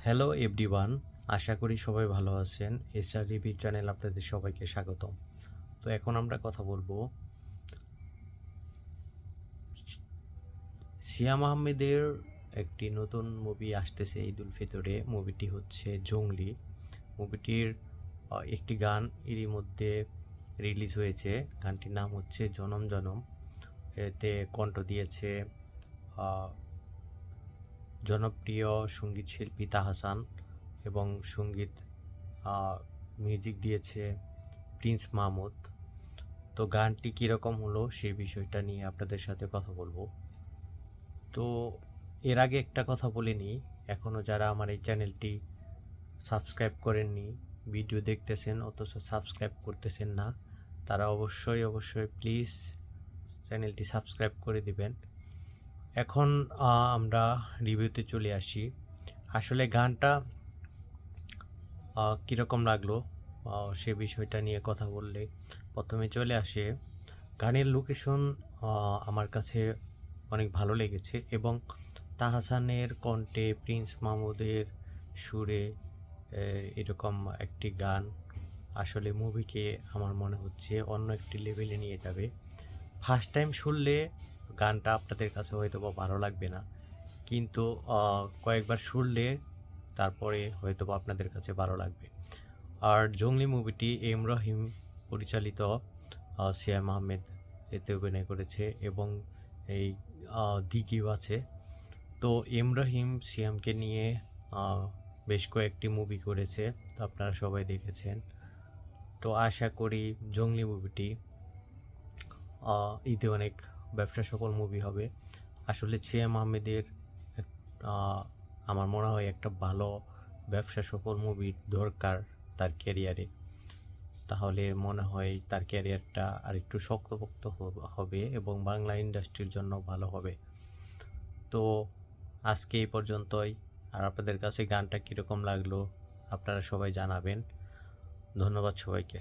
Hello everyone, আশা করি সবাই ভালো আছেন। এসআর রিভিউ চ্যানেল আপনাদের সবাইকে স্বাগতম। তো এখন আমরা কথা বলবো সিয়াম আহমেদের একটি নতুন মুভি আসতেছে ঈদুল ফিতরে। মুভিটি হচ্ছে জংলি। মুভিটির একটি গান এরই মধ্যে রিলিজ হয়েছে। গানটির নাম হচ্ছে জনম জনম। এতে কণ্ঠ দিয়েছে আহ, জনপ্রিয় সঙ্গীত শিল্পী তাহসান এবং মিউজিক দিয়েছে প্রিন্স মাহমুদ। তো গানটি কীরকম হলো সেই বিষয়টা নিয়ে আপনাদের সাথে কথা বলবো। তো এর আগে একটা কথা বলে নিই, এখনও যারা আমার এই চ্যানেলটি সাবস্ক্রাইব করেননি, ভিডিও দেখতেছেন অথচ সাবস্ক্রাইব করতেছেন না, তারা অবশ্যই প্লিজ চ্যানেলটি সাবস্ক্রাইব করে দিবেন। এখন আমরা রিভিউতে চলে আসি। আসলে গানটা কীরকম লাগলো সে বিষয়টা নিয়ে কথা বললে প্রথমে চলে আসে গানের লোকেশন। আমার কাছে অনেক ভালো লেগেছে এবং তাহসানের কণ্ঠে, প্রিন্স মাহমুদের সুরে এরকম একটি গান আসলে মুভিকে আমার মনে হচ্ছে অন্য একটি লেভেলে নিয়ে যাবে। ফার্স্ট টাইম শুনলে গানটা আপনাদের কাছে হয়তো বা ভালো লাগবে না, কিন্তু কয়েকবার শুনলে তারপরে হয়তো বা আপনাদের কাছে ভালো লাগবে। আর জংলি মুভিটি এম রহিম পরিচালিত, সিয়াম আহমেদ এতে অভিনয় করেছে এবং এই দিঘিও আছে। তো এম রহিম সিয়ামকে নিয়ে বেশ কয়েকটি মুভি করেছে, তো আপনারা সবাই দেখেছেন। তো আশা করি জংলি মুভিটি ঈদে অনেক ব্যবসা সফল মুভি হবে। আসলে সিয়াম আহমেদের আমার মনে হয় একটা ভালো ব্যবসা সফল মুভি দরকার তার ক্যারিয়ারে, তাহলে মনে হয় তার ক্যারিয়ারটা আর একটু শক্তপোক্ত হবে এবং বাংলা ইন্ডাস্ট্রির জন্য ভালো হবে। তো আজকে এই পর্যন্তই। আর আপনাদের কাছে গানটা কীরকম লাগলো আপনারা সবাই জানাবেন। ধন্যবাদ সবাইকে।